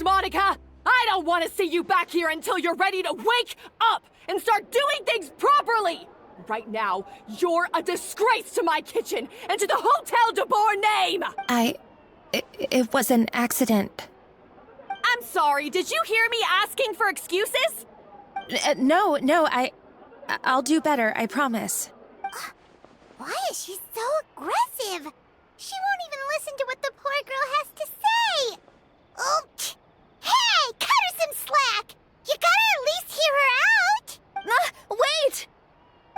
next, Monica! I don't want to see you back here until you're ready to wake up and start doing things properly! Right now, you're a disgrace to my kitchen and to the Hotel Debord name! It was an accident. I'm sorry, did you hear me asking for excuses? No, I'll do better, I promise. Why is she so aggressive? She won't even listen to what the poor girl has to say. Oh, hey, cut her some slack. You gotta at least hear her out. Wait!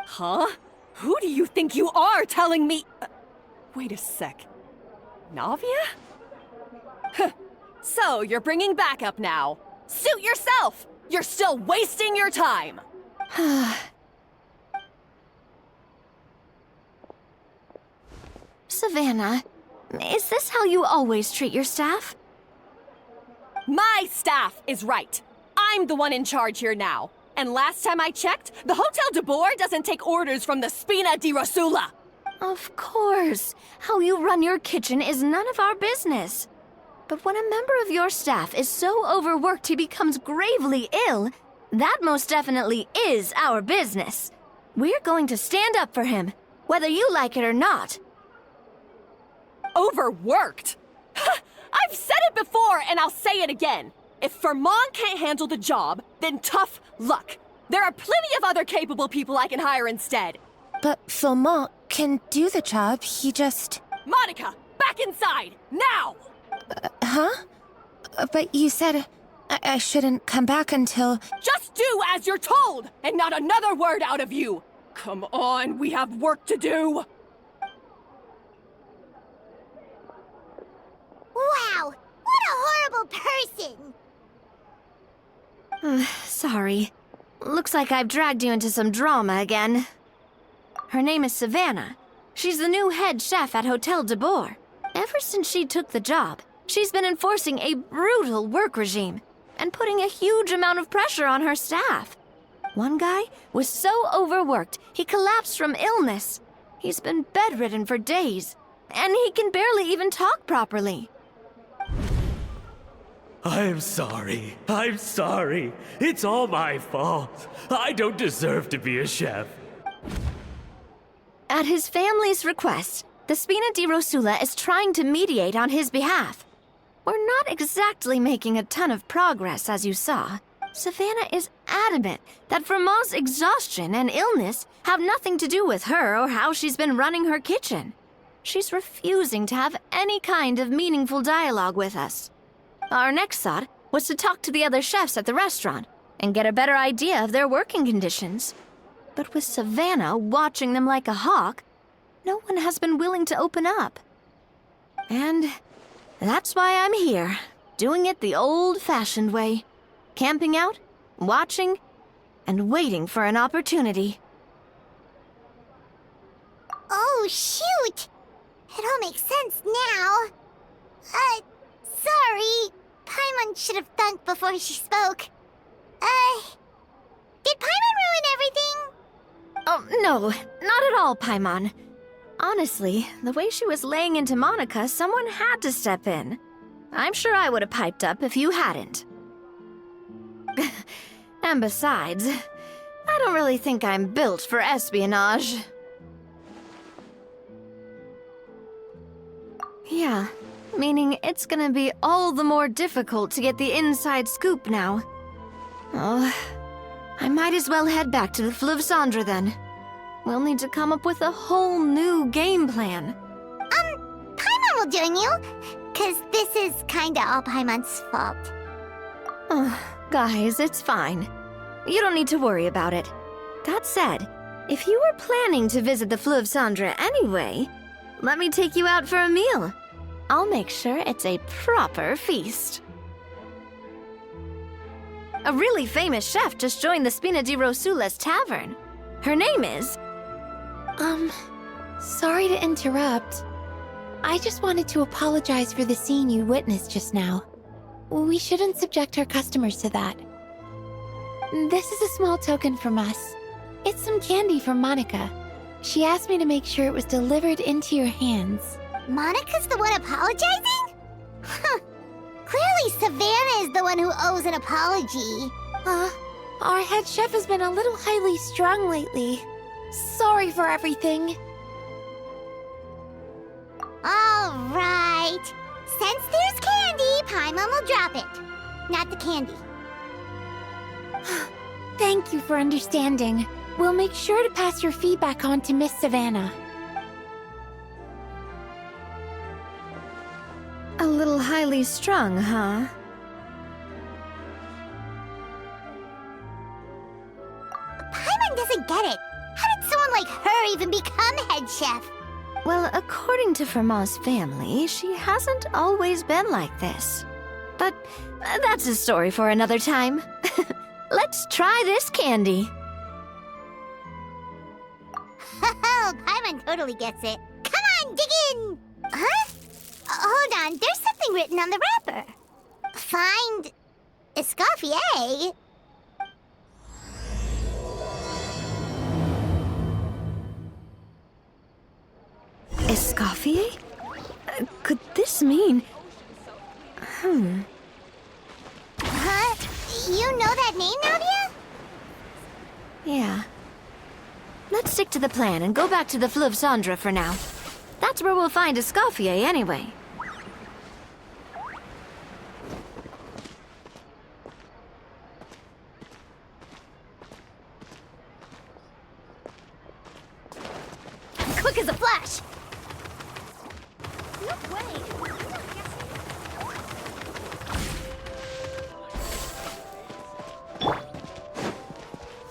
Huh? Who do you think you are telling me? Wait a sec. Navia? So, you're bringing backup now. Suit yourself! You're still wasting your time! Savanna, is this how you always treat your staff? My staff is right. I'm the one in charge here now. And last time I checked, the Hotel Debord doesn't take orders from the Spina di Rosula. Of course. How you run your kitchen is none of our business. But when a member of your staff is so overworked he becomes gravely ill, that most definitely is our business. We're going to stand up for him, whether you like it or not. Overworked? I've said it before and I'll say it again. If Fermont can't handle the job, then tough luck. There are plenty of other capable people I can hire instead. But Philmont can do the job, he just... Monica, back inside, now! Huh? But you said I shouldn't come back until... Just do as you're told, and not another word out of you! Come on, we have work to do! Wow, what a horrible person. Sorry. Looks like I've dragged you into some drama again. Her name is Savanna. She's the new head chef at Hotel Debord. Ever since she took the job, she's been enforcing a brutal work regime and putting a huge amount of pressure on her staff. One guy was so overworked, he collapsed from illness. He's been bedridden for days, and he can barely even talk properly. I'm sorry. It's all my fault. I don't deserve to be a chef. At his family's request, the Spina di Rosula is trying to mediate on his behalf. We're not exactly making a ton of progress, as you saw. Savanna is adamant that Vermont's exhaustion and illness have nothing to do with her or how she's been running her kitchen. She's refusing to have any kind of meaningful dialogue with us. Our next thought was to talk to the other chefs at the restaurant and get a better idea of their working conditions. But with Savanna watching them like a hawk, no one has been willing to open up. And that's why I'm here, doing it the old-fashioned way. Camping out, watching, and waiting for an opportunity. Oh, shoot! It all makes sense now. Sorry. Paimon should have thunk before she spoke. Did Paimon ruin everything? Oh, no, not at all, Paimon. Honestly, the way she was laying into Monica, someone had to step in. I'm sure I would have piped up if you hadn't. And besides, I don't really think I'm built for espionage. Yeah, meaning it's gonna be all the more difficult to get the inside scoop now. Oh, I might as well head back to the Fleuve Cendre then. We'll need to come up with a whole new game plan. Paimon will join you, 'cause this is kinda all Paimon's fault. Oh, guys, it's fine. You don't need to worry about it. That said, if you were planning to visit the Fleuve Cendre anyway, let me take you out for a meal. I'll make sure it's a proper feast. A really famous chef just joined the Spina di Rosula's tavern. Her name is... Sorry to interrupt. I just wanted to apologize for the scene you witnessed just now. We shouldn't subject our customers to that. This is a small token from us. It's some candy from Monica. She asked me to make sure it was delivered into your hands. Monica's the one apologizing? Huh. Clearly, Savannah is the one who owes an apology. Our head chef has been a little highly strung lately. Sorry for everything. All right. Since there's candy, Paimon will drop it. Not the candy. Thank you for understanding. We'll make sure to pass your feedback on to Miss Savannah. A little highly strung, huh? Paimon doesn't get it. How did someone like her even become head chef? Well, according to Fermat's family, she hasn't always been like this. But that's a story for another time. Let's try this candy. Oh, Paimon totally gets it. Come on, dig in! Huh? Hold on, there's something written on the wrapper. Find Escoffier? Escoffier? Could this mean... Huh? You know that name, Navia? Yeah. Let's stick to the plan and go back to the Fleuve Cendre for now. That's where we'll find Escoffier anyway. Quick as a flash! No way!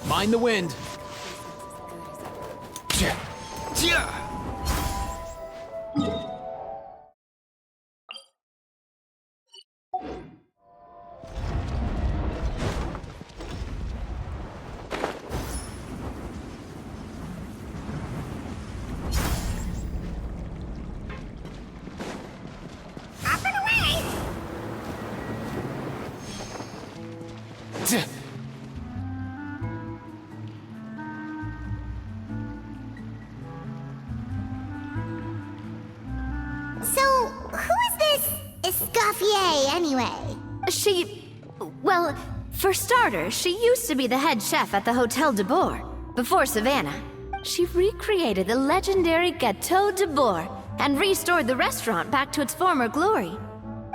Mind the wind. Up and away! So, who is this Escoffier, anyway? Well, for starters, she used to be the head chef at the Hotel Debord, before Savannah. She recreated the legendary Hotel Debord and restored the restaurant back to its former glory.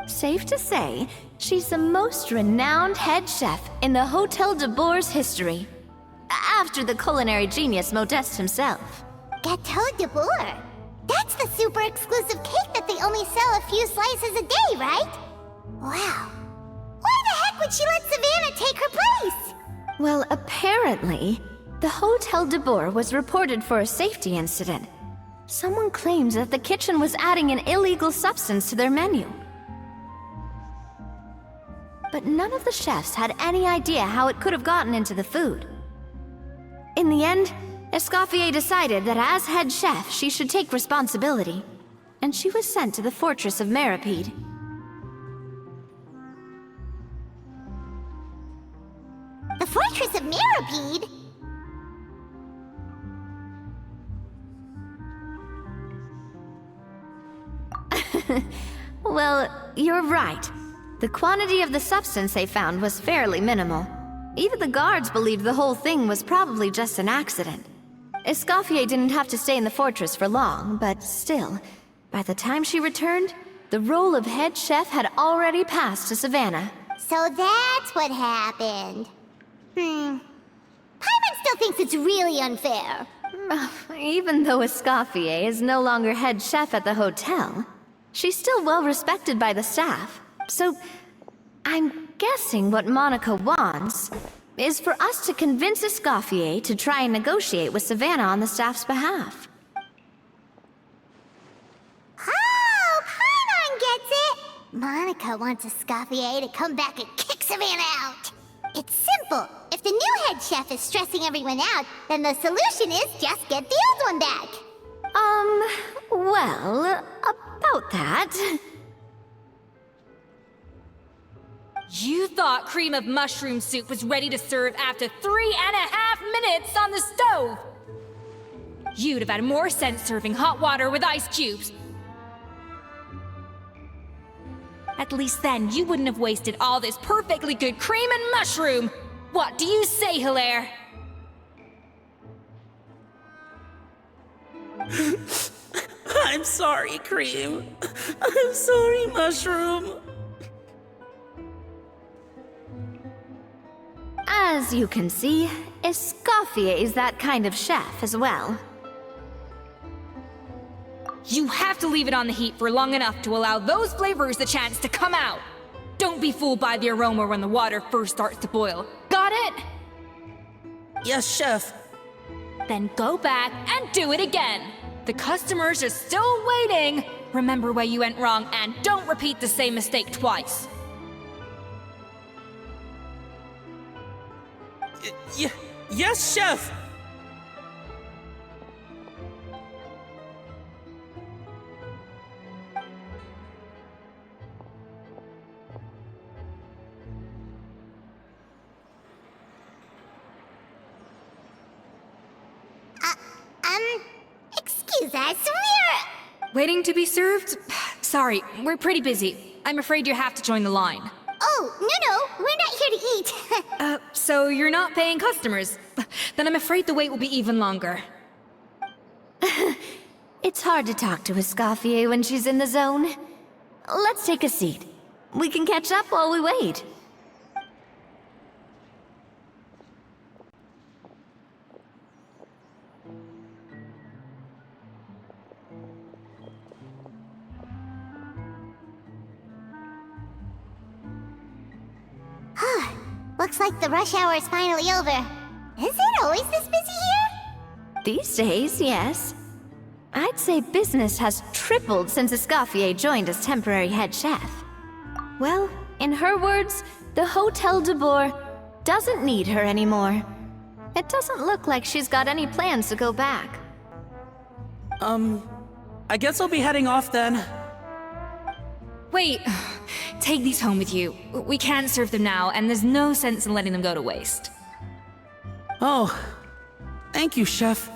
Safe to say, she's the most renowned head chef in the Hotel Debord's history. After the culinary genius Modeste himself. Hotel Debord? That's the super exclusive cake that they only sell a few slices a day, right? Wow. Why the heck would she let Savannah take her place? Well, apparently, the Hotel Debord was reported for a safety incident. Someone claims that the kitchen was adding an illegal substance to their menu. But none of the chefs had any idea how it could have gotten into the food. In the end, Escoffier decided that as head chef, she should take responsibility, and she was sent to the fortress of Meripede. The Fortress of Meripede? Well, you're right. The quantity of the substance they found was fairly minimal. Even the guards believed the whole thing was probably just an accident. Escoffier didn't have to stay in the fortress for long, but still, by the time she returned, the role of head chef had already passed to Savannah. So that's what happened. Paimon still thinks it's really unfair. Even though Escoffier is no longer head chef at the hotel, she's still well respected by the staff. So, I'm guessing what Monica wants is for us to convince Escoffier to try and negotiate with Savannah on the staff's behalf. Oh, Paimon gets it! Monica wants Escoffier to come back and kick Savannah out. It's simple. If the new head chef is stressing everyone out, then the solution is just get the old one back. Well, about that... You thought cream of mushroom soup was ready to serve after 3.5 minutes on the stove! You'd have had more sense serving hot water with ice cubes. At least then you wouldn't have wasted all this perfectly good cream and mushroom! What do you say, Hilaire? I'm sorry, Cream. I'm sorry, Mushroom. As you can see, Escoffier is that kind of chef as well. You have to leave it on the heat for long enough to allow those flavors the chance to come out. Don't be fooled by the aroma when the water first starts to boil. Got it? Yes, Chef. Then go back and do it again. The customers are still waiting. Remember where you went wrong and don't repeat the same mistake twice. Yes, Chef. Excuse us, we're... Waiting to be served? Sorry, we're pretty busy. I'm afraid you have to join the line. Oh, no, we're not here to eat. So you're not paying customers? Then I'm afraid the wait will be even longer. It's hard to talk to Escoffier when she's in the zone. Let's take a seat. We can catch up while we wait. Looks like the rush hour is finally over. Is it always this busy here? These days, yes. I'd say business has tripled since Escoffier joined as temporary head chef. Well, in her words, the Hotel Debord doesn't need her anymore. It doesn't look like she's got any plans to go back. I guess I'll be heading off then. Wait, take these home with you. We can't serve them now, and there's no sense in letting them go to waste. Oh, thank you, Chef.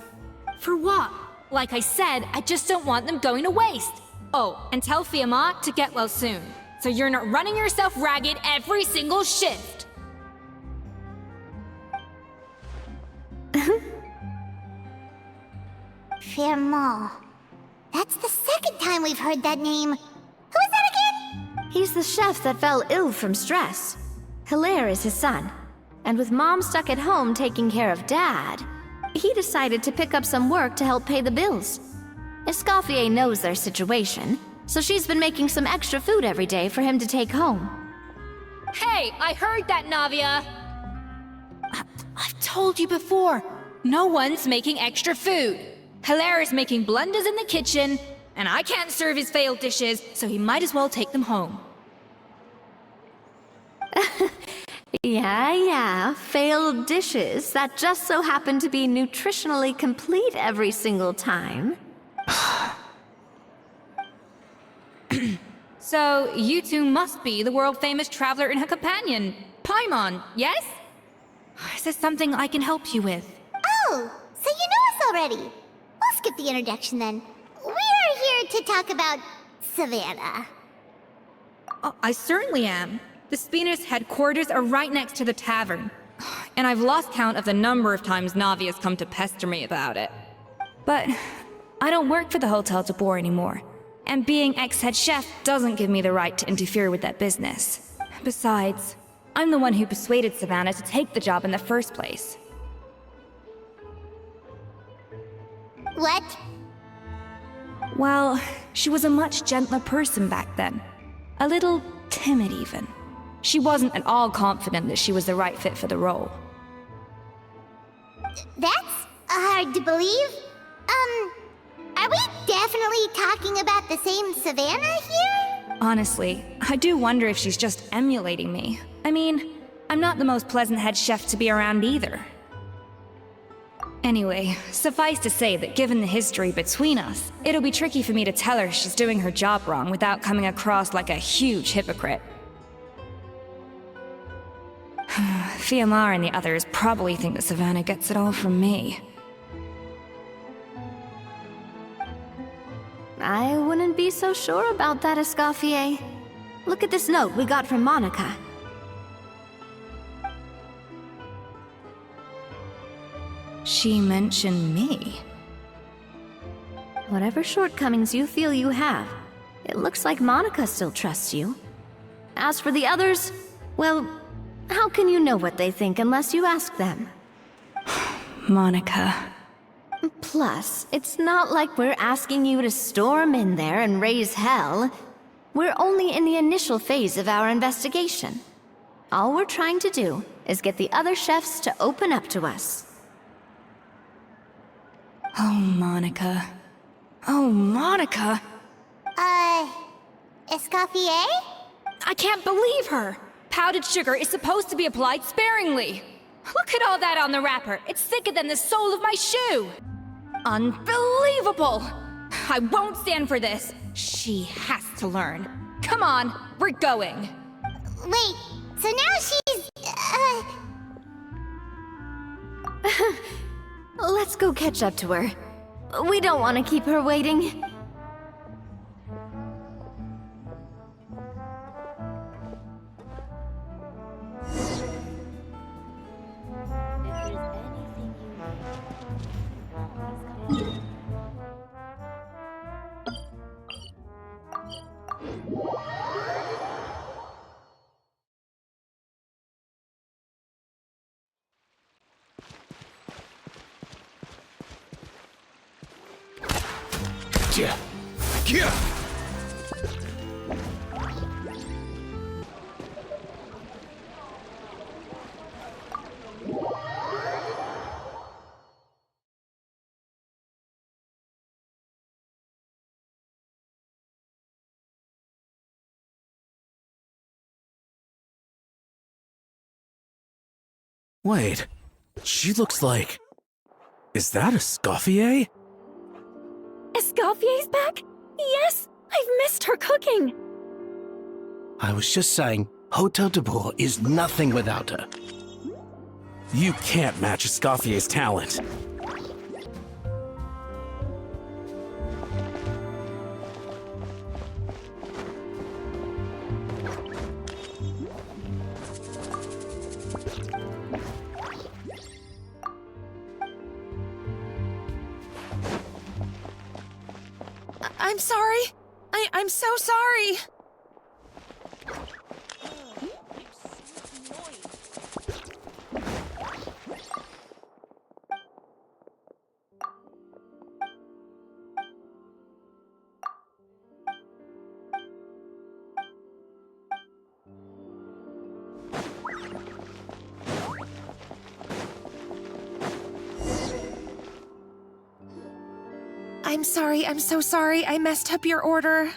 For what? Like I said, I just don't want them going to waste. Oh, and tell Fiamma to get well soon, so you're not running yourself ragged every single shift. Fiamma. That's the second time we've heard that name. Who is that again? He's the chef that fell ill from stress. Hilaire is his son. And with Mom stuck at home taking care of Dad, he decided to pick up some work to help pay the bills. Escoffier knows their situation, so she's been making some extra food every day for him to take home. Hey, I heard that, Navia! I've told you before, no one's making extra food. Hilaire is making blunders in the kitchen, and I can't serve his failed dishes, so he might as well take them home. Yeah, failed dishes that just so happen to be nutritionally complete every single time. So, you two must be the world-famous traveler and her companion, Paimon, yes? Is there something I can help you with? Oh, so you know us already. We'll skip the introduction then. We're here to talk about Savanna. Oh, I certainly am. The Spina's headquarters are right next to the tavern. And I've lost count of the number of times Navia's come to pester me about it. But I don't work for the Hotel Debord anymore. And being ex-head chef doesn't give me the right to interfere with that business. Besides, I'm the one who persuaded Savanna to take the job in the first place. What? Well, she was a much gentler person back then. A little timid even. She wasn't at all confident that she was the right fit for the role. That's hard to believe. Are we definitely talking about the same Savanna here? Honestly, I do wonder if she's just emulating me. I mean, I'm not the most pleasant head chef to be around either. Anyway, suffice to say that given the history between us, it'll be tricky for me to tell her she's doing her job wrong without coming across like a huge hypocrite. Fiamma and the others probably think that Savanna gets it all from me. I wouldn't be so sure about that, Escoffier. Look at this note we got from Monica. She mentioned me. Whatever shortcomings you feel you have, it looks like Monica still trusts you. As for the others, well, how can you know what they think unless you ask them? Monica. Plus, it's not like we're asking you to storm in there and raise hell. We're only in the initial phase of our investigation. All we're trying to do is get the other chefs to open up to us. Oh, Monica. Oh, Monica! Escoffier? I can't believe her! Powdered sugar is supposed to be applied sparingly. Look at all that on the wrapper. It's thicker than the sole of my shoe. Unbelievable! I won't stand for this. She has to learn. Come on, we're going. Wait, so now she's, Let's go catch up to her. We don't want to keep her waiting. Wait, she looks like... Is that Escoffier? Escoffier's back? Yes! I've missed her cooking! I was just saying, Hotel Debord is nothing without her. You can't match Escoffier's talent. I'm sorry. I'm so sorry. I'm sorry, I'm so sorry. I messed up your order.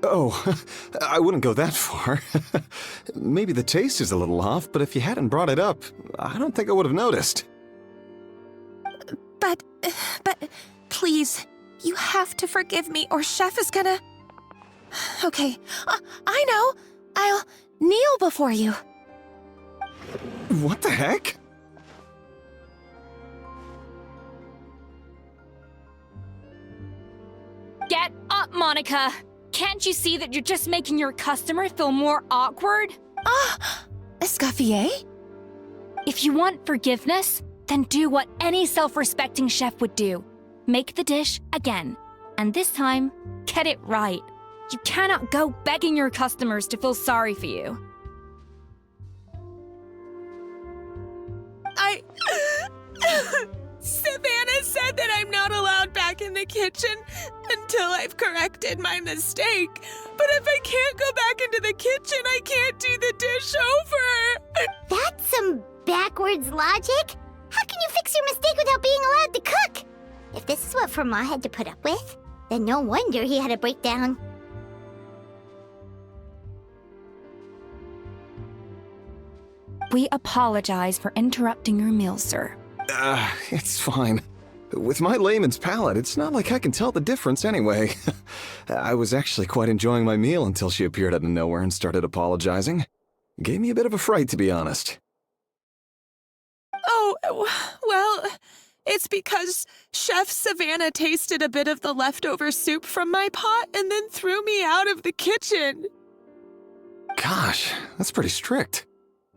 Oh, I wouldn't go that far. Maybe the taste is a little off, but if you hadn't brought it up, I don't think I would have noticed. But, please, you have to forgive me or Chef is gonna... Okay, I know. I'll kneel before you. What the heck? Get up, Monica! Can't you see that you're just making your customer feel more awkward? Escoffier? If you want forgiveness, then do what any self-respecting chef would do. Make the dish again. And this time, get it right. You cannot go begging your customers to feel sorry for you. Savannah said that I'm not allowed back in the kitchen until I've corrected my mistake. But if I can't go back into the kitchen, I can't do the dish over. That's some backwards logic. How can you fix your mistake without being allowed to cook? If this is what Fermat had to put up with, then no wonder he had a breakdown. We apologize for interrupting your meal, sir. It's fine. With my layman's palate, it's not like I can tell the difference anyway. I was actually quite enjoying my meal until she appeared out of nowhere and started apologizing. Gave me a bit of a fright, to be honest. Oh, well, it's because Chef Savannah tasted a bit of the leftover soup from my pot and then threw me out of the kitchen. Gosh, that's pretty strict.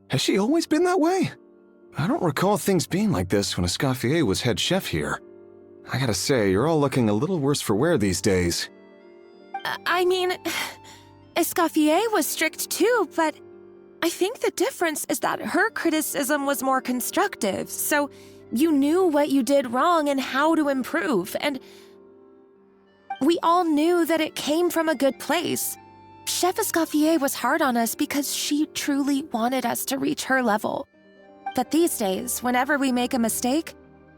Has she always been that way? I don't recall things being like this when Escoffier was head chef here. I gotta say, you're all looking a little worse for wear these days. I mean, Escoffier was strict too, but I think the difference is that her criticism was more constructive, so you knew what you did wrong and how to improve, and we all knew that it came from a good place. Chef Escoffier was hard on us because she truly wanted us to reach her level. But these days, whenever we make a mistake,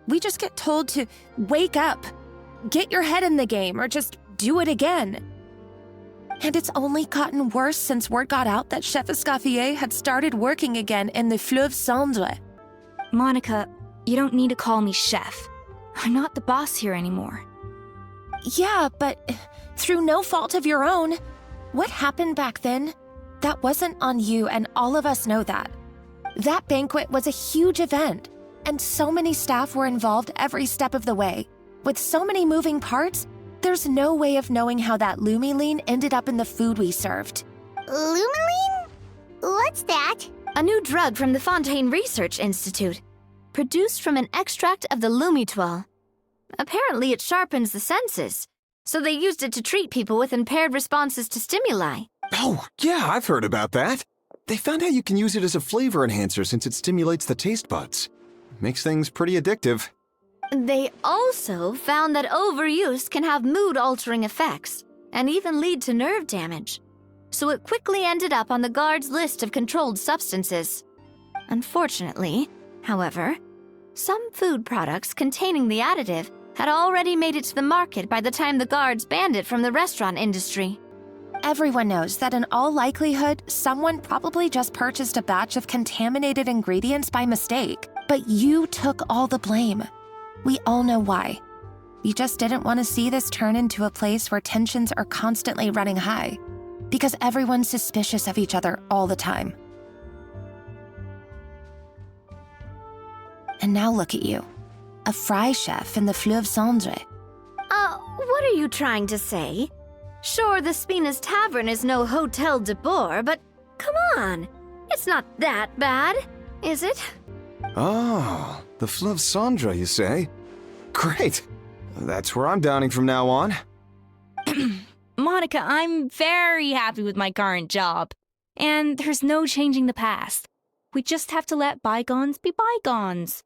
we just get told to wake up, get your head in the game, or just do it again. And it's only gotten worse since word got out that Chef Escoffier had started working again in the Fleuve Cendre. Monica, you don't need to call me chef. I'm not the boss here anymore. Yeah, but through no fault of your own. What happened back then? That wasn't on you, and all of us know that. That banquet was a huge event, and so many staff were involved every step of the way. With so many moving parts, there's no way of knowing how that lumiline ended up in the food we served. Lumiline? What's that? A new drug from the Fontaine Research Institute, produced from an extract of the lumitoile. Apparently it sharpens the senses, so they used it to treat people with impaired responses to stimuli. Oh, yeah, I've heard about that. They found out you can use it as a flavor enhancer since it stimulates the taste buds. Makes things pretty addictive. They also found that overuse can have mood-altering effects, and even lead to nerve damage. So it quickly ended up on the guards' list of controlled substances. Unfortunately, however, some food products containing the additive had already made it to the market by the time the guards banned it from the restaurant industry. Everyone knows that in all likelihood, someone probably just purchased a batch of contaminated ingredients by mistake. But you took all the blame. We all know why. You just didn't want to see this turn into a place where tensions are constantly running high, because everyone's suspicious of each other all the time. And now look at you, a fry chef in the Fleuve Cendre. What are you trying to say? Sure, the Spina's Tavern is no Hotel Debord, but come on, it's not that bad, is it? Oh, the Fleuve Cendre, you say? Great. That's where I'm dining from now on. Monica, I'm very happy with my current job. And there's no changing the past. We just have to let bygones be bygones.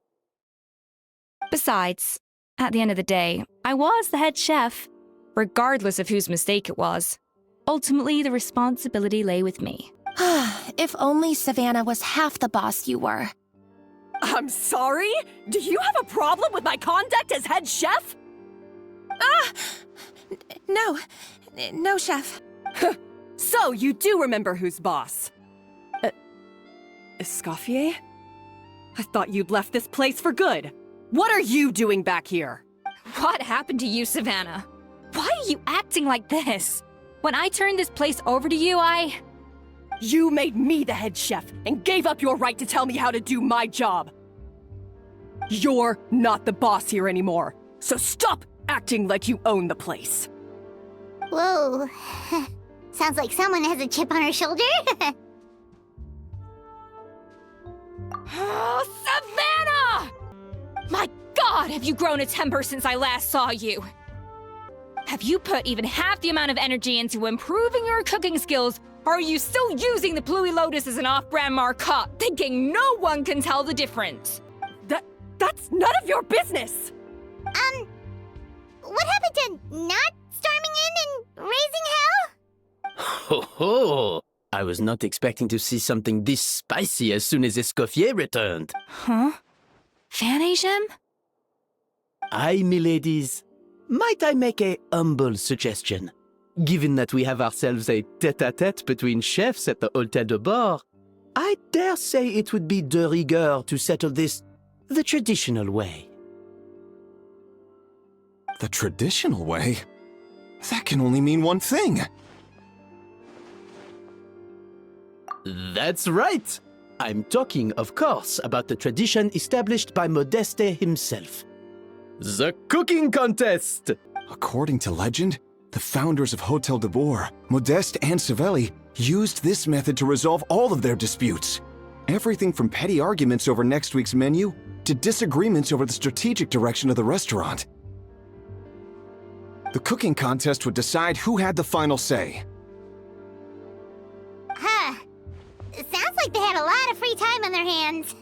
Besides, at the end of the day, I was the head chef, regardless of whose mistake it was. Ultimately, the responsibility lay with me. If only Savanna was half the boss you were. I'm sorry? Do you have a problem with my conduct as head chef? No, chef. So you do remember who's boss? Escoffier? I thought you'd left this place for good. What are you doing back here? What happened to you, Savanna? Why are you acting like this? When I turned this place over to you, You made me the head chef and gave up your right to tell me how to do my job. You're not the boss here anymore, so stop acting like you own the place. Whoa. Sounds like someone has a chip on her shoulder. Oh, Savanna! My God, have you grown a temper since I last saw you? Have you put even half the amount of energy into improving your cooking skills, or are you still using the Pluie Lotus as an off-brand marcotte, thinking no one can tell the difference? That's none of your business! What happened to not storming in and raising hell? Ho ho! I was not expecting to see something this spicy as soon as Escoffier returned. Huh? Fanasium? Aye, miladies. Might I make a humble suggestion? Given that we have ourselves a tête-à-tête between chefs at the Hotel Debord, I dare say it would be de rigueur to settle this the traditional way. The traditional way? That can only mean one thing. That's right! I'm talking, of course, about the tradition established by Modeste himself. The cooking contest! According to legend, the founders of Hotel Debord, Modeste and Savelli, used this method to resolve all of their disputes. Everything from petty arguments over next week's menu to disagreements over the strategic direction of the restaurant. The cooking contest would decide who had the final say. Huh. Sounds like they had a lot of free time on their hands.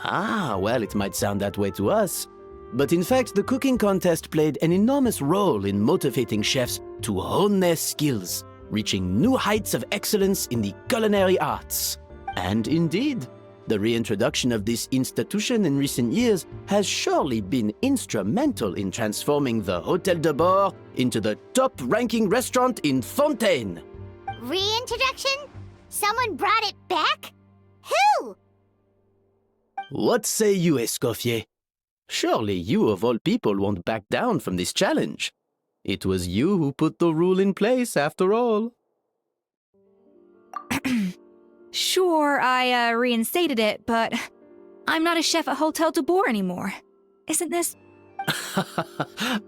Ah, well, it might sound that way to us. But in fact, the cooking contest played an enormous role in motivating chefs to hone their skills, reaching new heights of excellence in the culinary arts. And indeed, the reintroduction of this institution in recent years has surely been instrumental in transforming the Hotel Debord into the top-ranking restaurant in Fontaine. Reintroduction? Someone brought it back? Who? What say you, Escoffier? Surely you of all people won't back down from this challenge. It was you who put the rule in place, after all. Sure, I reinstated it, but I'm not a chef at Hotel Debord anymore. Isn't this?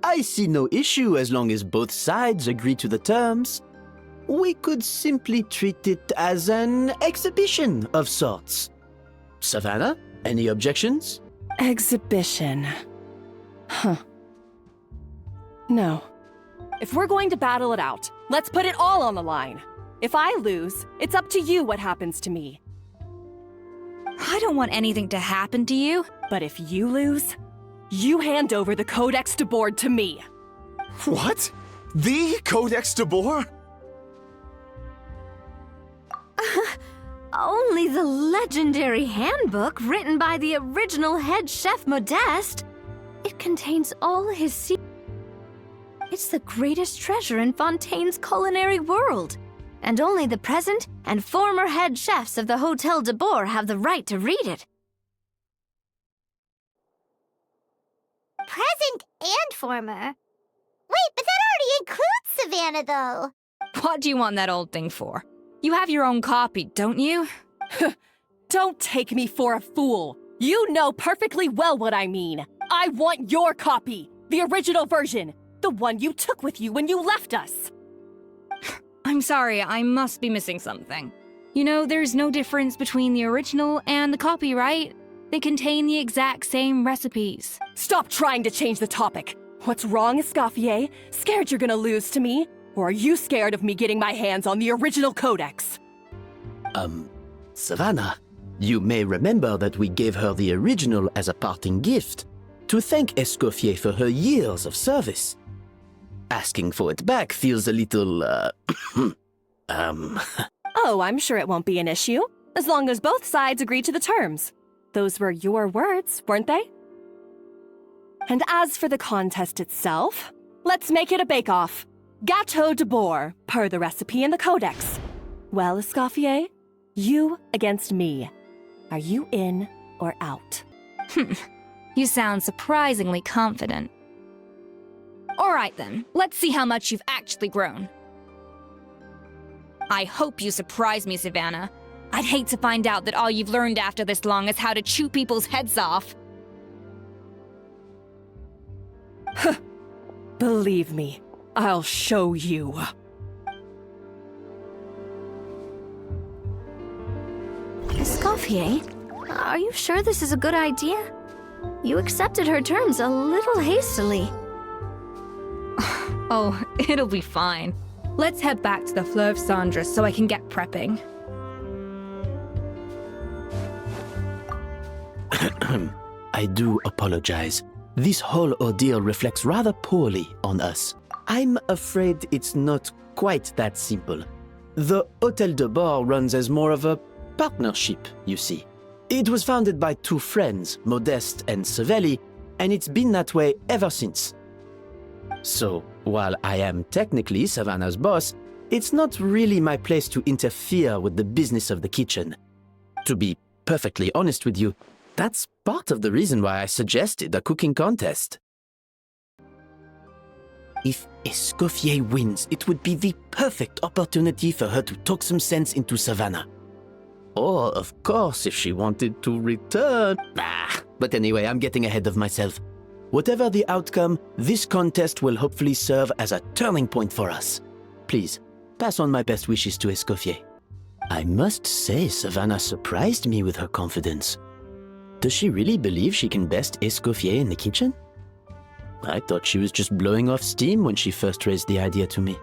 I see no issue as long as both sides agree to the terms. We could simply treat it as an exhibition of sorts. Savanna, any objections? Exhibition. Huh. No. If we're going to battle it out, let's put it all on the line. If I lose, it's up to you what happens to me. I don't want anything to happen to you. But if you lose, you hand over the Codex Debord to me. What? The Codex Debord? Only the legendary handbook written by the original head chef Modeste. It contains all his secrets. It's the greatest treasure in Fontaine's culinary world. And only the present and former head chefs of the Hotel Debord have the right to read it. Present and former? Wait, but that already includes Savanna, though. What do you want that old thing for? You have your own copy, don't you? Don't take me for a fool. You know perfectly well what I mean. I want your copy, the original version, the one you took with you when you left us. I'm sorry, I must be missing something. You know, there's no difference between the original and the copy, right? They contain the exact same recipes. Stop trying to change the topic. What's wrong, Escoffier? Scared you're gonna lose to me? Or are you scared of me getting my hands on the original codex? Savanna, you may remember that we gave her the original as a parting gift to thank Escoffier for her years of service. Asking for it back feels a little, Oh, I'm sure it won't be an issue, as long as both sides agree to the terms. Those were your words, weren't they? And as for the contest itself, let's make it a bake-off. Gâteau Debord, per the recipe in the codex. Well, Escoffier, you against me. Are you in or out? You sound surprisingly confident. All right then, let's see how much you've actually grown. I hope you surprise me, Savanna. I'd hate to find out that all you've learned after this long is how to chew people's heads off. Believe me, I'll show you. Escoffier, are you sure this is a good idea? You accepted her terms a little hastily. Oh, it'll be fine. Let's head back to the Fleuve Cendre so I can get prepping. I do apologize. This whole ordeal reflects rather poorly on us. I'm afraid it's not quite that simple. The Hotel Debord runs as more of a partnership, you see. It was founded by two friends, Modeste and Savelli, and it's been that way ever since. So, while I am technically Savanna's boss, it's not really my place to interfere with the business of the kitchen. To be perfectly honest with you, that's part of the reason why I suggested a cooking contest. If Escoffier wins, it would be the perfect opportunity for her to talk some sense into Savanna. Or, of course, if she wanted to return. But anyway, I'm getting ahead of myself. Whatever the outcome, this contest will hopefully serve as a turning point for us. Please, pass on my best wishes to Escoffier. I must say, Savanna surprised me with her confidence. Does she really believe she can best Escoffier in the kitchen? I thought she was just blowing off steam when she first raised the idea to me.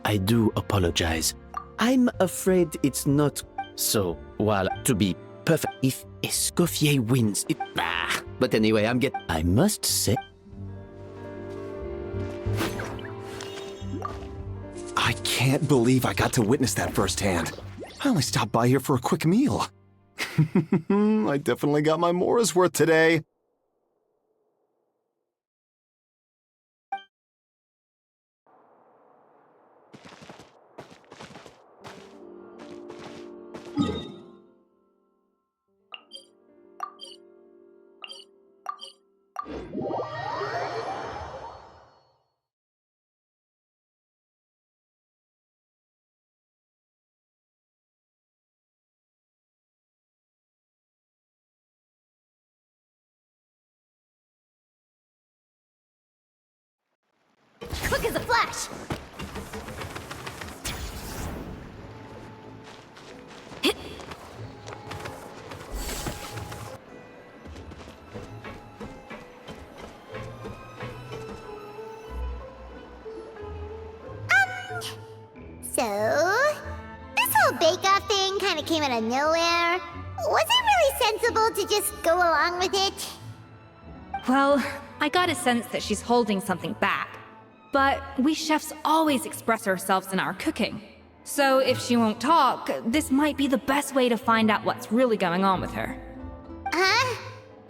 I do apologize. I'm afraid it's not so, well, to be perfect, if Escoffier wins, but anyway, I must say... I can't believe I got to witness that firsthand. I only stopped by here for a quick meal. I definitely got my Mora's worth today. Quick as a flash! So, this whole bake-off thing kind of came out of nowhere. Was it really sensible to just go along with it? Well, I got a sense that she's holding something back. But we chefs always express ourselves in our cooking. So if she won't talk, this might be the best way to find out what's really going on with her. Huh?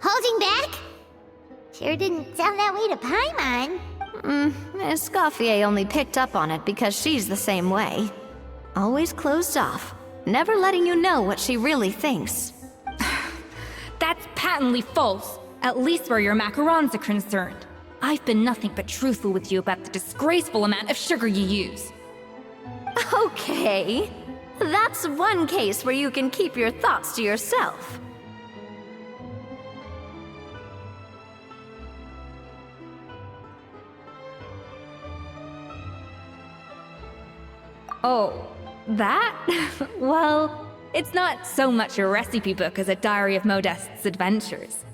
Holding back? Sure didn't sound that way to Paimon. Escoffier only picked up on it because she's the same way. Always closed off, never letting you know what she really thinks. That's patently false, at least where your macarons are concerned. I've been nothing but truthful with you about the disgraceful amount of sugar you use. Okay, that's one case where you can keep your thoughts to yourself. Oh, that? Well, it's not so much a recipe book as a diary of Modeste's adventures.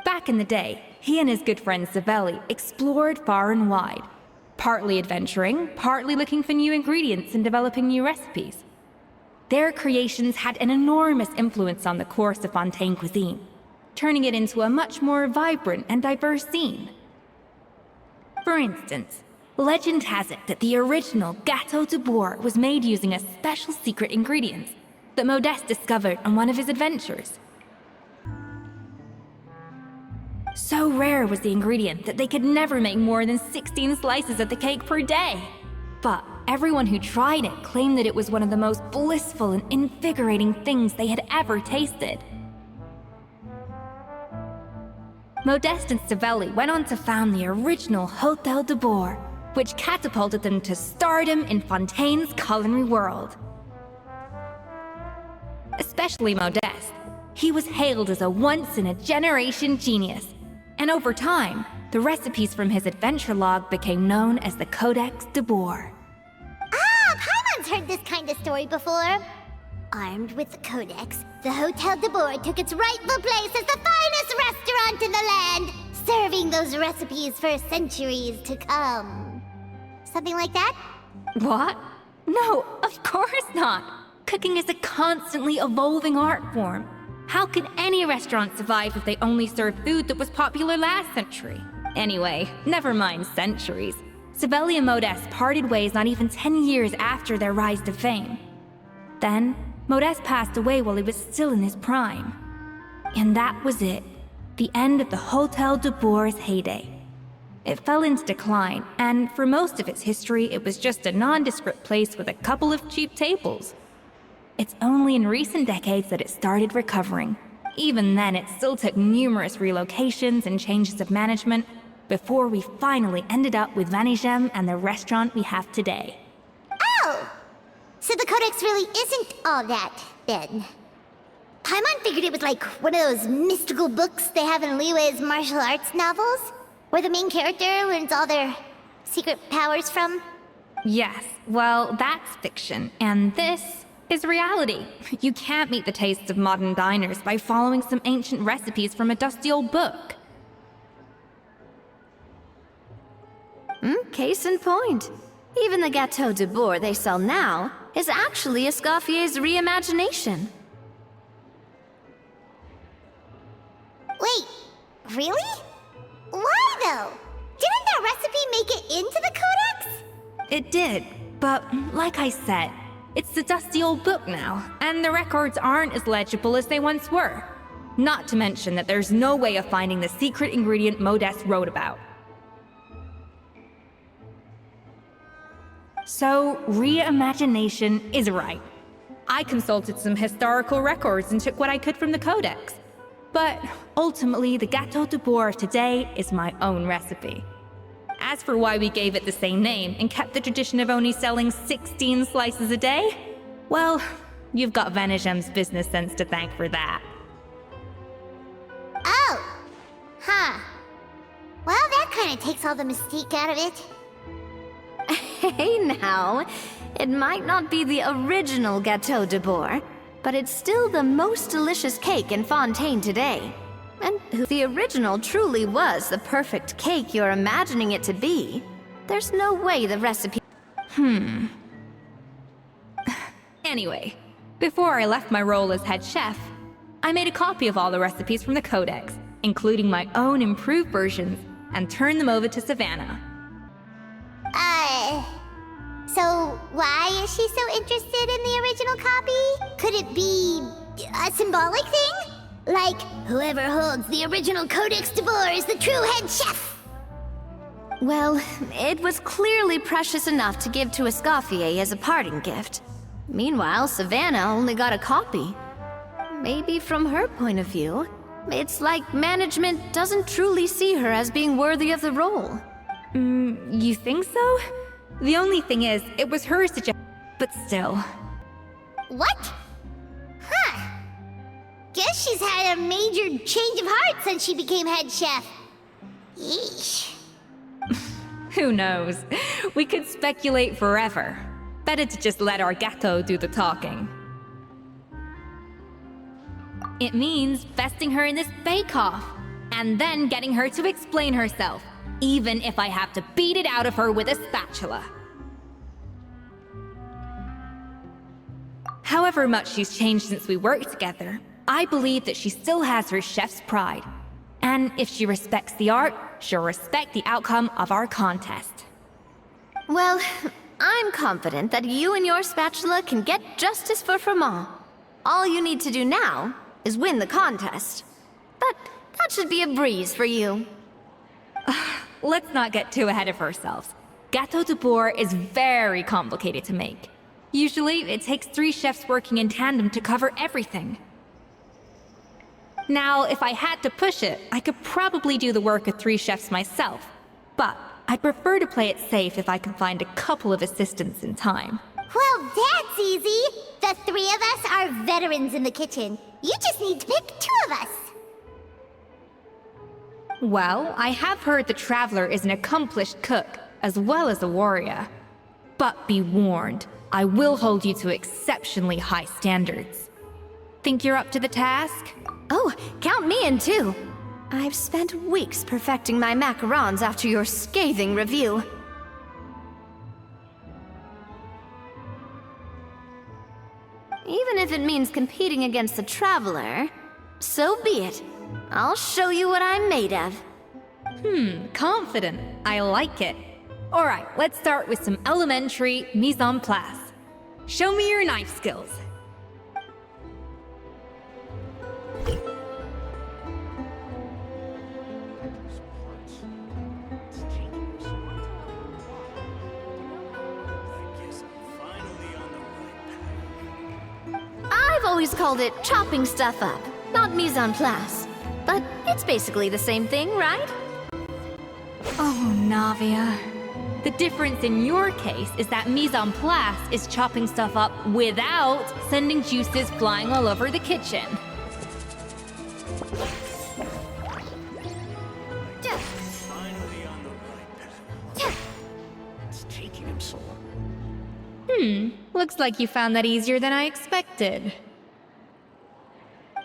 Back in the day, he and his good friend Savelli explored far and wide, partly adventuring, partly looking for new ingredients and developing new recipes. Their creations had an enormous influence on the course of Fontaine cuisine, turning it into a much more vibrant and diverse scene. For instance, legend has it that the original Hotel Debord was made using a special secret ingredient that Modeste discovered on one of his adventures. So rare was the ingredient that they could never make more than 16 slices of the cake per day. But everyone who tried it claimed that it was one of the most blissful and invigorating things they had ever tasted. Modeste and Savelli went on to found the original Hotel Debord, which catapulted them to stardom in Fontaine's culinary world. Especially Modeste. He was hailed as a once-in-a-generation genius. And over time, the recipes from his adventure log became known as the Codex Debord. Ah, Paimon's heard this kind of story before. Armed with the Codex, the Hotel Debord took its rightful place as the finest restaurant in the land, serving those recipes for centuries to come. Something like that? What? No, of course not. Cooking is a constantly evolving art form. How could any restaurant survive if they only served food that was popular last century? Anyway, never mind centuries. Savelli and Modeste parted ways not even 10 years after their rise to fame. Then, Modeste passed away while he was still in his prime. And that was it. The end of the Hotel Debord's heyday. It fell into decline, and for most of its history, it was just a nondescript place with a couple of cheap tables. It's only in recent decades that it started recovering. Even then, it still took numerous relocations and changes of management before we finally ended up with Vanigem and the restaurant we have today. Oh! So the Codex really isn't all that, then. Paimon figured it was like one of those mystical books they have in Liue's martial arts novels, where the main character learns all their secret powers from? Yes, well, that's fiction, and this is reality. You can't meet the tastes of modern diners by following some ancient recipes from a dusty old book. Case in point. Even the Gâteau Debord they sell now is actually Escoffier's reimagination. Wait, really? Why though? Didn't that recipe make it into the codex? It did, but like I said, it's the dusty old book now, and the records aren't as legible as they once were. Not to mention that there's no way of finding the secret ingredient Modeste wrote about. So, reimagination is right. I consulted some historical records and took what I could from the codex. But ultimately, the Gâteau Debord of today is my own recipe. As for why we gave it the same name and kept the tradition of only selling 16 slices a day, well, you've got Venegem's business sense to thank for that. Oh! Huh. Well, that kinda takes all the mystique out of it. Hey now, it might not be the original Gâteau Debord, but it's still the most delicious cake in Fontaine today. And if the original truly was the perfect cake you're imagining it to be, there's no way the recipe... Anyway, before I left my role as head chef, I made a copy of all the recipes from the codex, including my own improved versions, and turned them over to Savanna. So why is she so interested in the original copy? Could it be a symbolic thing? Like, whoever holds the original Codex Debord is the true head chef! Well, it was clearly precious enough to give to Escoffier as a parting gift. Meanwhile, Savanna only got a copy. Maybe from her point of view, it's like management doesn't truly see her as being worthy of the role. You think so? The only thing is, it was her suggestion, but still. What? Huh. Guess she's had a major change of heart since she became head chef. Yeesh. Who knows? We could speculate forever. Better to just let our gâteau do the talking. It means besting her in this bake-off, and then getting her to explain herself, even if I have to beat it out of her with a spatula. However much she's changed since we worked together, I believe that she still has her chef's pride. And if she respects the art, she'll respect the outcome of our contest. Well, I'm confident that you and your spatula can get justice for Froment. All you need to do now is win the contest. But that should be a breeze for you. Let's not get too ahead of ourselves. Gâteau Debord is very complicated to make. Usually, it takes 3 chefs working in tandem to cover everything. Now, if I had to push it, I could probably do the work of 3 chefs myself. But I'd prefer to play it safe if I can find a couple of assistants in time. Well, that's easy. The 3 of us are veterans in the kitchen. You just need to pick 2 of us. Well, I have heard the Traveler is an accomplished cook, as well as a warrior. But be warned, I will hold you to exceptionally high standards. Think you're up to the task? Oh, count me in too. I've spent weeks perfecting my macarons after your scathing review. Even if it means competing against the Traveler, so be it. I'll show you what I'm made of. Confident. I like it. Alright, let's start with some elementary mise en place. Show me your knife skills. I've always called it chopping stuff up, not mise en place. But it's basically the same thing, right? Oh, Navia. The difference in your case is that mise en place is chopping stuff up without sending juices flying all over the kitchen. Looks like you found that easier than I expected.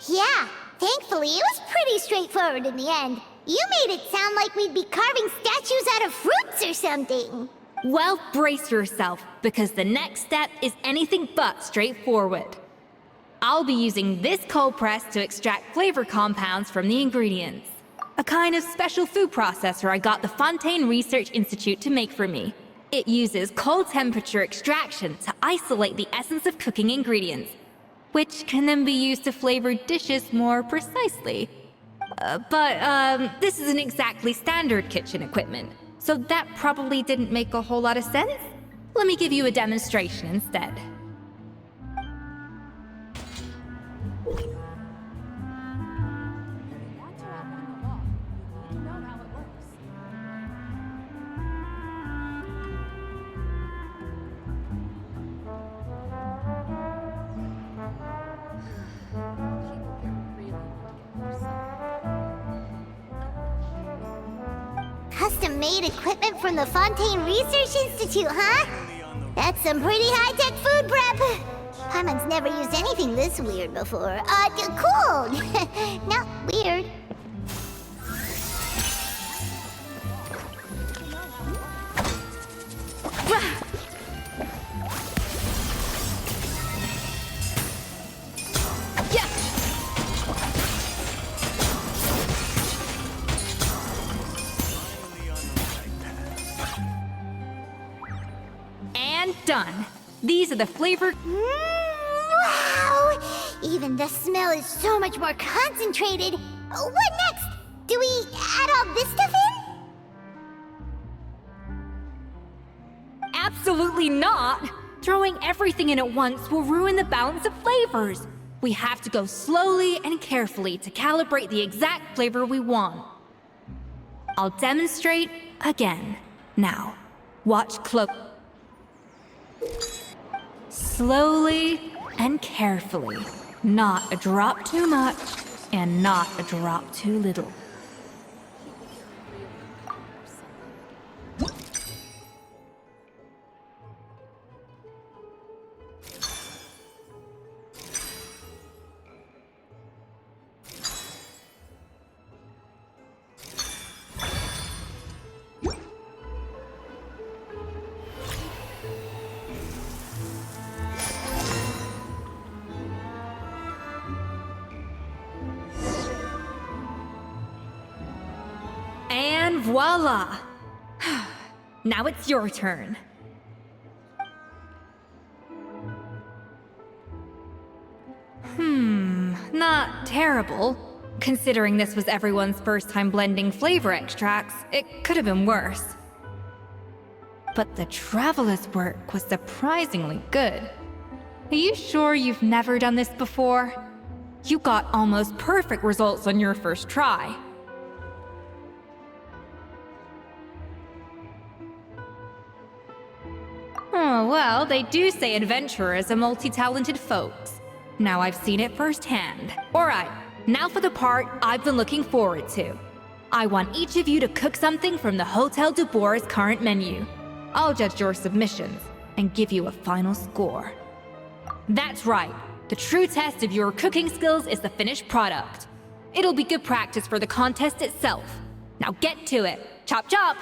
Yeah, thankfully it was pretty straightforward in the end. You made it sound like we'd be carving statues out of fruits or something. Well, brace yourself, because the next step is anything but straightforward. I'll be using this cold press to extract flavor compounds from the ingredients. A kind of special food processor I got the Fontaine Research Institute to make for me. It uses cold temperature extraction to isolate the essence of cooking ingredients, which can then be used to flavor dishes more precisely. But this isn't exactly standard kitchen equipment, so that probably didn't make a whole lot of sense. Let me give you a demonstration instead. Custom-made equipment from the Fontaine Research Institute, huh? That's some pretty high-tech food prep. Paimon's never used anything this weird before. Cool! Not weird. Done. These are the flavor. Wow! Even the smell is so much more concentrated. What next? Do we add all this stuff in? Absolutely not! Throwing everything in at once will ruin the balance of flavors. We have to go slowly and carefully to calibrate the exact flavor we want. I'll demonstrate again. Now, watch close. Slowly and carefully. Not a drop too much, and not a drop too little. And voila! Now it's your turn. Not terrible. Considering this was everyone's first time blending flavor extracts, it could have been worse. But the Traveler's work was surprisingly good. Are you sure you've never done this before? You got almost perfect results on your first try. Oh, well, they do say adventurers are multi-talented folks. Now I've seen it firsthand. Alright, now for the part I've been looking forward to. I want each of you to cook something from the Hotel Debord's current menu. I'll judge your submissions and give you a final score. That's right, the true test of your cooking skills is the finished product. It'll be good practice for the contest itself. Now get to it. Chop chop!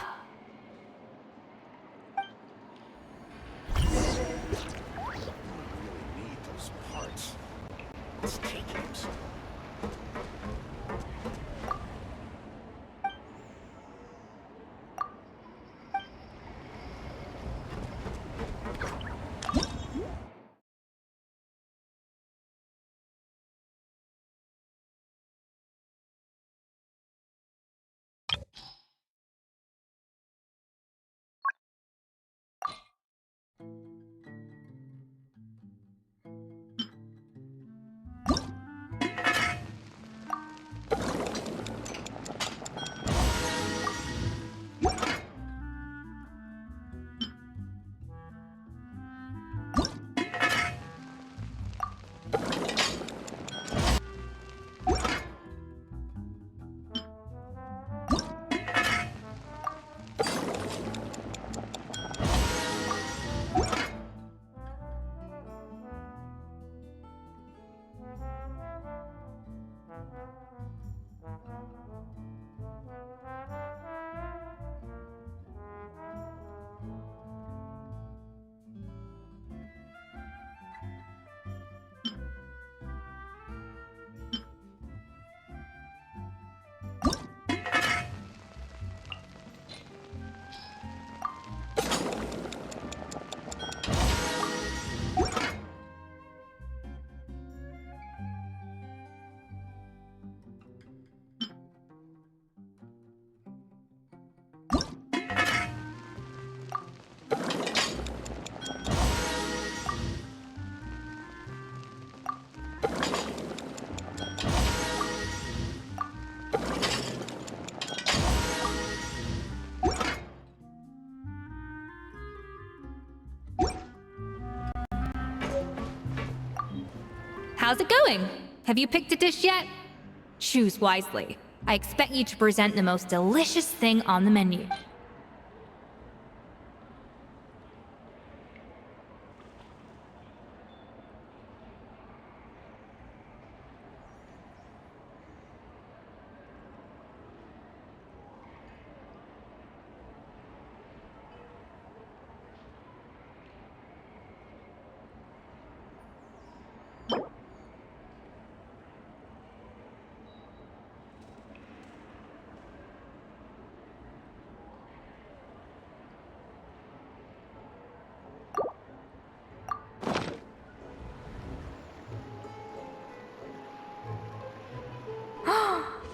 how's it going? Have you picked a dish yet? Choose wisely. I expect you to present the most delicious thing on the menu.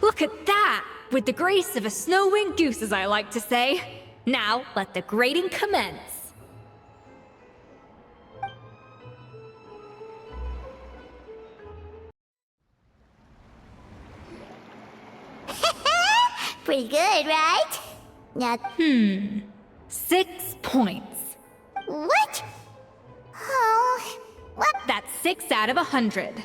Look at that! With the grace of a snow-winged goose, as I like to say. Now, let the grating commence. Pretty good, right? Now, 6 points. what? Oh, what? That's 6 out of 100. What?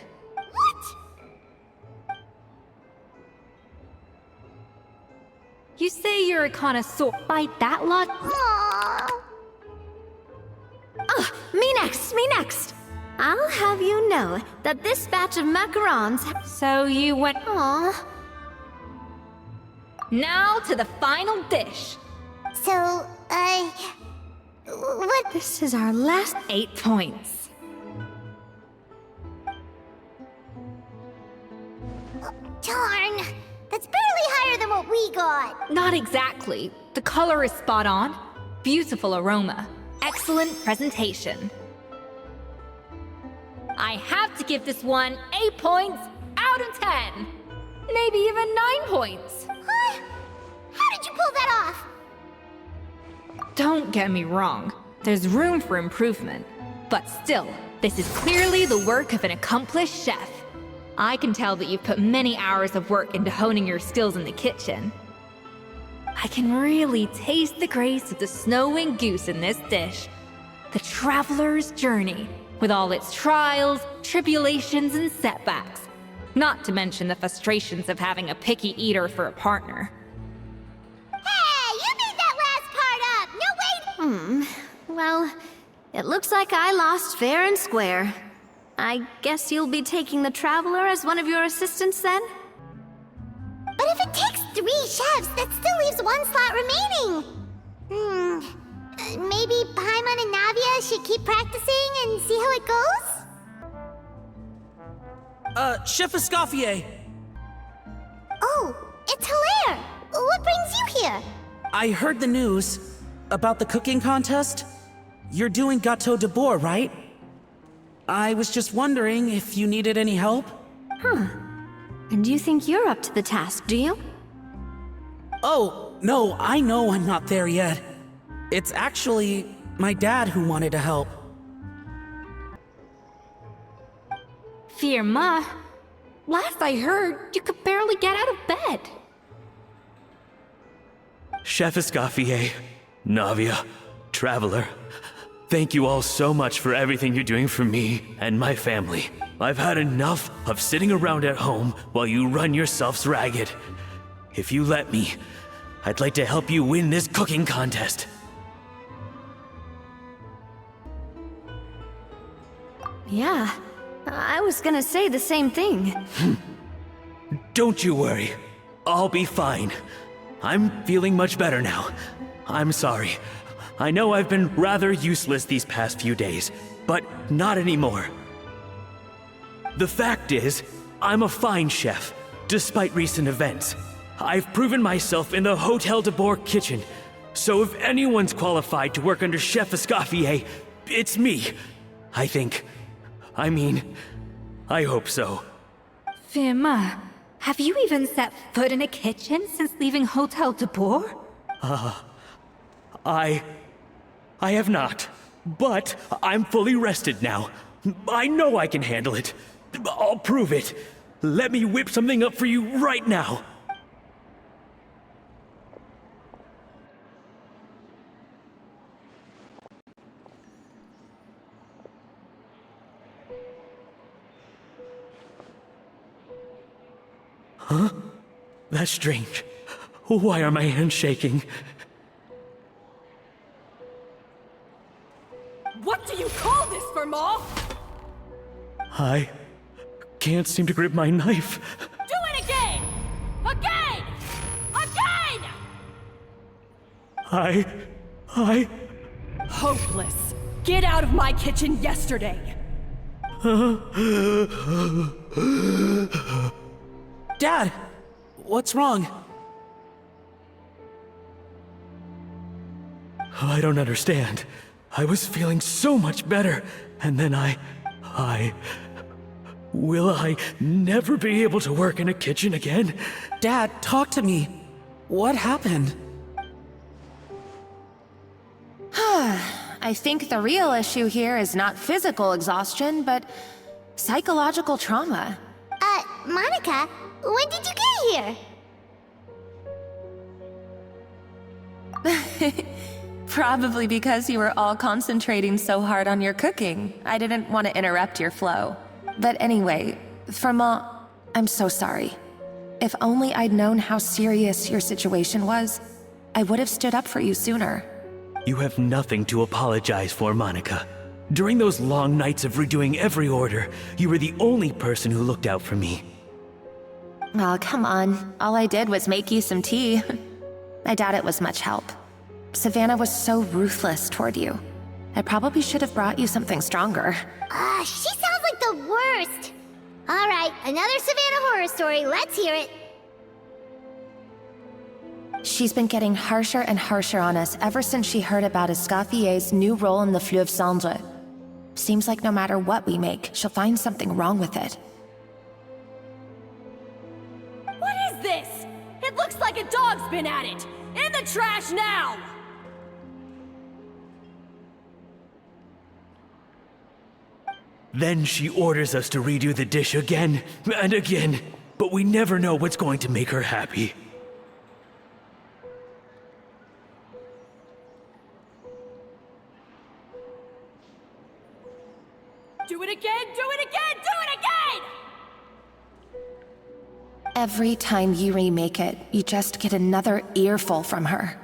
You say you're a connoisseur by that lot? Aww. Me next! I'll have you know that this batch of macarons... So you went... Aw. Now to the final dish. So, what? This is our last... 8 points. Darn. That's barely higher than what we got. Not exactly. The color is spot on. Beautiful aroma. Excellent presentation. I have to give this one 8 points out of 10. Maybe even 9 points. Huh? How did you pull that off? Don't get me wrong. There's room for improvement. But still, this is clearly the work of an accomplished chef. I can tell that you've put many hours of work into honing your skills in the kitchen. I can really taste the grace of the snow-winged goose in this dish. The traveler's journey, with all its trials, tribulations, and setbacks. Not to mention the frustrations of having a picky eater for a partner. Hey, you made that last part up! No, wait! Well, it looks like I lost fair and square. I guess you'll be taking the Traveler as one of your assistants then? But if it takes 3 chefs, that still leaves 1 slot remaining. Maybe Paimon and Navia should keep practicing and see how it goes? Chef Escoffier! Oh, it's Hilaire! What brings you here? I heard the news about the cooking contest. You're doing Hotel Debord, right? I was just wondering if you needed any help? And you think you're up to the task, do you? Oh, no, I know I'm not there yet. It's actually my dad who wanted to help. Firma, last I heard, you could barely get out of bed. Chef Escoffier, Navia, Traveler, thank you all so much for everything you're doing for me and my family. I've had enough of sitting around at home while you run yourselves ragged. If you let me, I'd like to help you win this cooking contest. Yeah, I was gonna say the same thing. Don't you worry. I'll be fine. I'm feeling much better now. I'm sorry. I know I've been rather useless these past few days, but not anymore. The fact is, I'm a fine chef, despite recent events. I've proven myself in the Hotel Debord kitchen, so if anyone's qualified to work under Chef Escoffier, it's me. I think. I hope so. Firma, have you even set foot in a kitchen since leaving Hotel Debord? I have not, but I'm fully rested now. I know I can handle it. I'll prove it. Let me whip something up for you right now. That's strange. Why are my hands shaking? What do you call this, Verma? I can't seem to grip my knife. Do it again! Again! Again! I... Hopeless. Get out of my kitchen yesterday. Dad, what's wrong? I don't understand. I was feeling so much better, and then Will I never be able to work in a kitchen again? Dad, talk to me. What happened? I think the real issue here is not physical exhaustion, but psychological trauma. Monica, when did you get here? Probably because you were all concentrating so hard on your cooking. I didn't want to interrupt your flow. But anyway, Verma, I'm so sorry. If only I'd known how serious your situation was, I would have stood up for you sooner. You have nothing to apologize for, Monica. During those long nights of redoing every order, you were the only person who looked out for me. Oh, come on. All I did was make you some tea. I doubt it was much help. Savanna was so ruthless toward you. I probably should have brought you something stronger. She sounds like the worst. All right, another Savannah horror story. Let's hear it. She's been getting harsher and harsher on us ever since she heard about Escoffier's new role in the Fleuve Cendre. Seems like no matter what we make, she'll find something wrong with it. What is this? It looks like a dog's been at it! In the trash now! Then she orders us to redo the dish again and again, but we never know what's going to make her happy. Do it again, do it again, do it again! Every time you remake it, you just get another earful from her.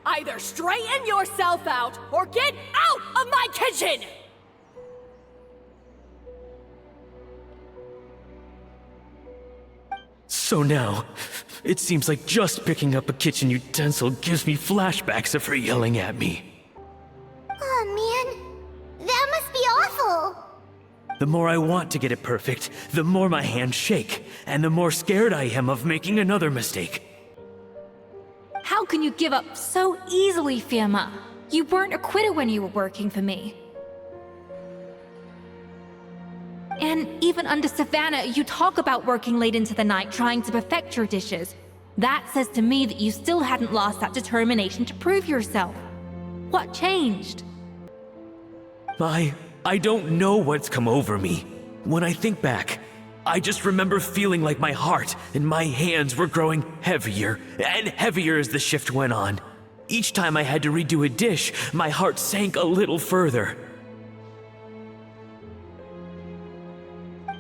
Either straighten yourself out, or get out of my kitchen! So now, it seems like just picking up a kitchen utensil gives me flashbacks of her yelling at me. Oh man, that must be awful. The more I want to get it perfect, the more my hands shake, and the more scared I am of making another mistake. How can you give up so easily, Firma? You weren't a quitter when you were working for me. And even under Savannah, you talk about working late into the night trying to perfect your dishes. That says to me that you still hadn't lost that determination to prove yourself. What changed? I don't know what's come over me. When I think back, I just remember feeling like my heart and my hands were growing heavier and heavier as the shift went on. Each time I had to redo a dish, my heart sank a little further.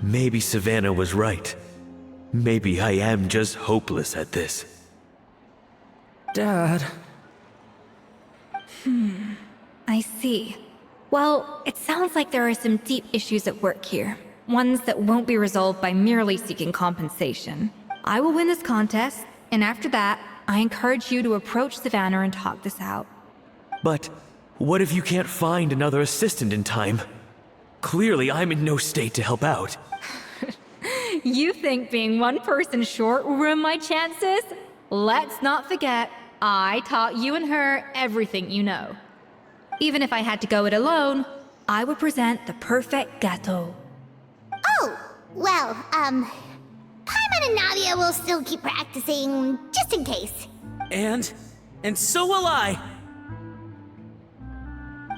Maybe Savannah was right. Maybe I am just hopeless at this. Dad. I see. Well, it sounds like there are some deep issues at work here. Ones that won't be resolved by merely seeking compensation. I will win this contest, and after that, I encourage you to approach Savannah and talk this out. But what if you can't find another assistant in time? Clearly, I'm in no state to help out. You think being one person short will ruin my chances? Let's not forget, I taught you and her everything you know. Even if I had to go it alone, I would present the perfect gâteau. Oh, well, Paimon and Navia will still keep practicing, just in case. And so will I.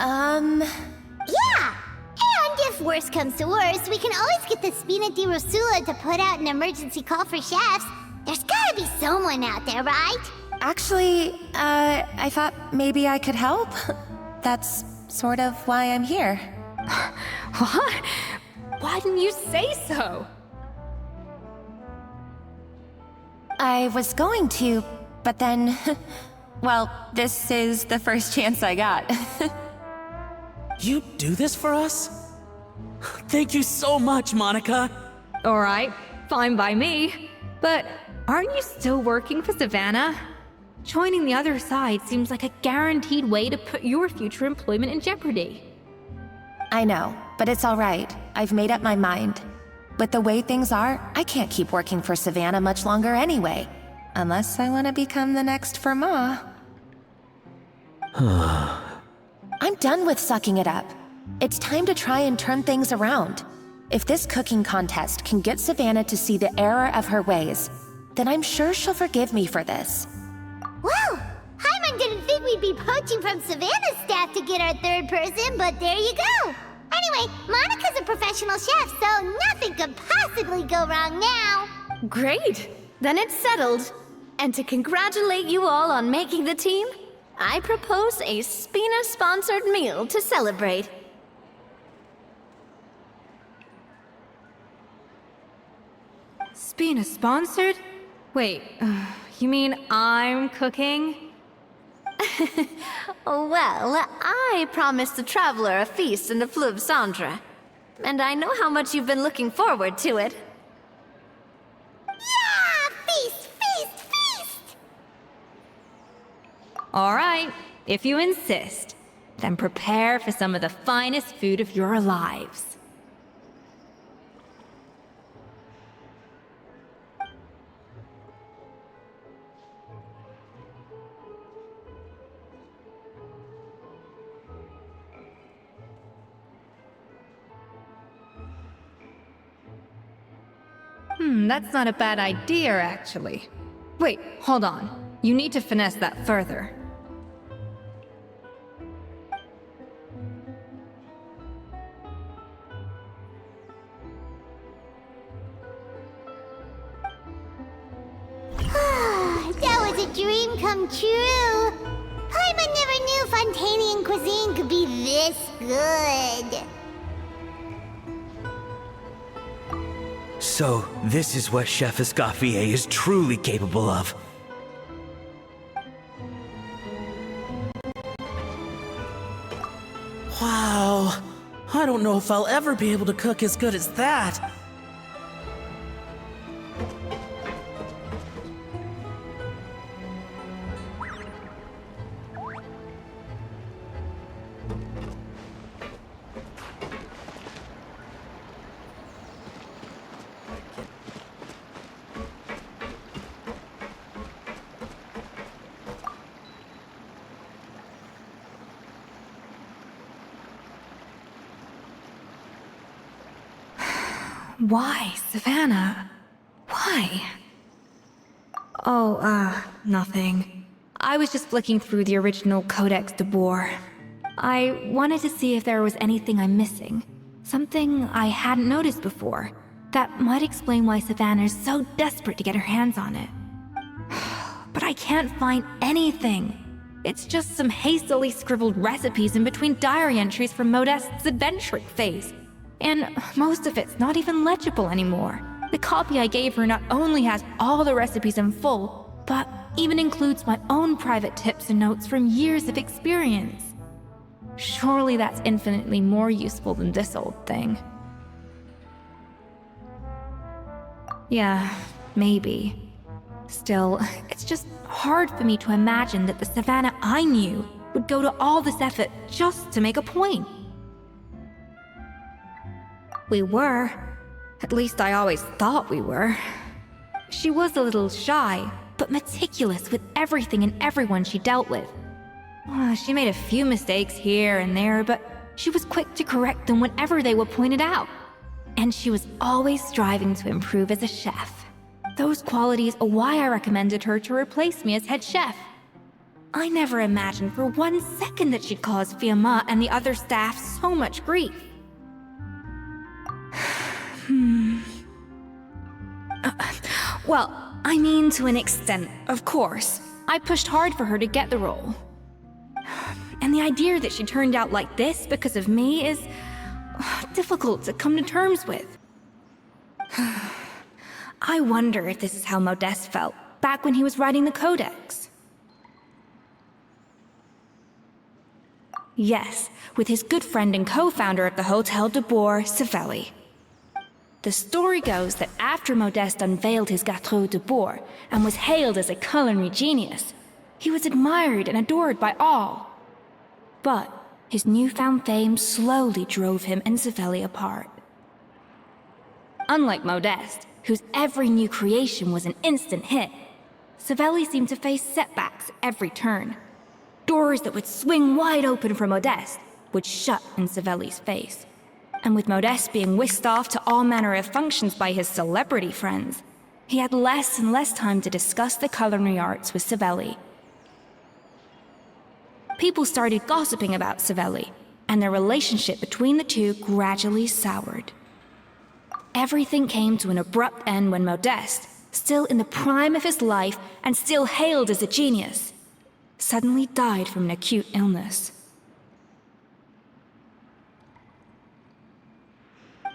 Yeah! And if worse comes to worse, we can always get the Spina di Rosula to put out an emergency call for chefs. There's gotta be someone out there, right? Actually, I thought maybe I could help. That's sort of why I'm here. What? Why didn't you say so? I was going to, but then... well, this is the first chance I got. You do this for us? Thank you so much, Monica. Alright, fine by me. But aren't you still working for Savanna? Joining the other side seems like a guaranteed way to put your future employment in jeopardy. I know, but it's alright. I've made up my mind. With the way things are, I can't keep working for Savanna much longer anyway. Unless I want to become the next Fermat. I'm done with sucking it up. It's time to try and turn things around. If this cooking contest can get Savanna to see the error of her ways, then I'm sure she'll forgive me for this. Well, Hyman didn't think we'd be poaching from Savannah's staff to get our third person, but there you go. Anyway, Monica's a professional chef, so nothing could possibly go wrong now. Great! Then it's settled. And to congratulate you all on making the team, I propose a Spina-sponsored meal to celebrate. Spina sponsored? Wait, you mean I'm cooking? Well, I promised the traveler a feast in the Fleuve Cendre. And I know how much you've been looking forward to it. Yeah! Feast, feast, feast! Alright, if you insist, then prepare for some of the finest food of your lives. That's not a bad idea, actually. Wait, hold on. You need to finesse that further. That was a dream come true. Hyman never knew Fontainian cuisine could be this good. So, this is what Chef Escoffier is truly capable of. Wow. I don't know if I'll ever be able to cook as good as that. Why, Savanna? Why? Oh, nothing. I was just flicking through the original Codex Debord. I wanted to see if there was anything I'm missing. Something I hadn't noticed before. That might explain why Savanna's so desperate to get her hands on it. But I can't find anything. It's just some hastily scribbled recipes in between diary entries from Modeste's adventuring phase. And most of it's not even legible anymore. The copy I gave her not only has all the recipes in full, but even includes my own private tips and notes from years of experience. Surely that's infinitely more useful than this old thing. Yeah, maybe. Still, it's just hard for me to imagine that the Savanna I knew would go to all this effort just to make a point. We were. At least I always thought we were. She was a little shy, but meticulous with everything and everyone she dealt with. She made a few mistakes here and there, but she was quick to correct them whenever they were pointed out. And she was always striving to improve as a chef. Those qualities are why I recommended her to replace me as head chef. I never imagined for 1 second that she'd cause Fermat and the other staff so much grief. Well, I mean to an extent, of course. I pushed hard for her to get the role. And the idea that she turned out like this because of me is difficult to come to terms with. I wonder if this is how Modeste felt, back when he was writing the Codex. Yes, with his good friend and co-founder of the Hotel Debord, Savelli. The story goes that after Modeste unveiled his Gâteau Debord and was hailed as a culinary genius, he was admired and adored by all. But his newfound fame slowly drove him and Savelli apart. Unlike Modeste, whose every new creation was an instant hit, Savelli seemed to face setbacks at every turn. Doors that would swing wide open for Modeste would shut in Savelli's face. And with Modeste being whisked off to all manner of functions by his celebrity friends, he had less and less time to discuss the culinary arts with Savelli. People started gossiping about Savelli, and their relationship between the two gradually soured. Everything came to an abrupt end when Modeste, still in the prime of his life and still hailed as a genius, suddenly died from an acute illness.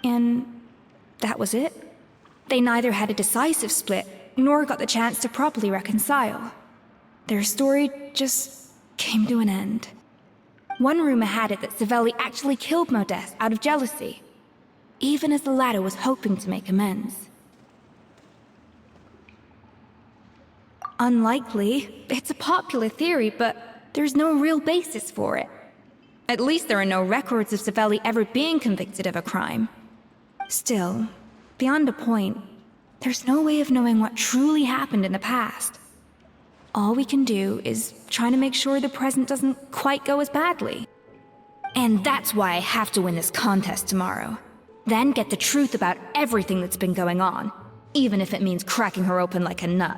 And that was it. They neither had a decisive split, nor got the chance to properly reconcile. Their story just came to an end. One rumor had it that Savelli actually killed Modeste out of jealousy, even as the latter was hoping to make amends. Unlikely. It's a popular theory, but there's no real basis for it. At least there are no records of Savelli ever being convicted of a crime. Still, beyond a point, there's no way of knowing what truly happened in the past. All we can do is try to make sure the present doesn't quite go as badly. And that's why I have to win this contest tomorrow. Then get the truth about everything that's been going on, even if it means cracking her open like a nut.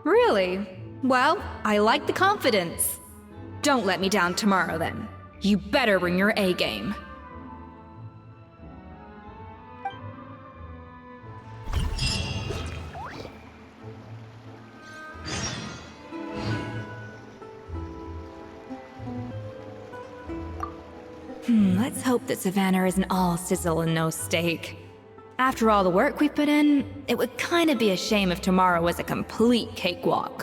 Really? Well, I like the confidence. Don't let me down tomorrow, then. You better bring your A game. Let's hope that Savanna isn't all sizzle and no steak. After all the work we put in, it would kinda be a shame if tomorrow was a complete cakewalk.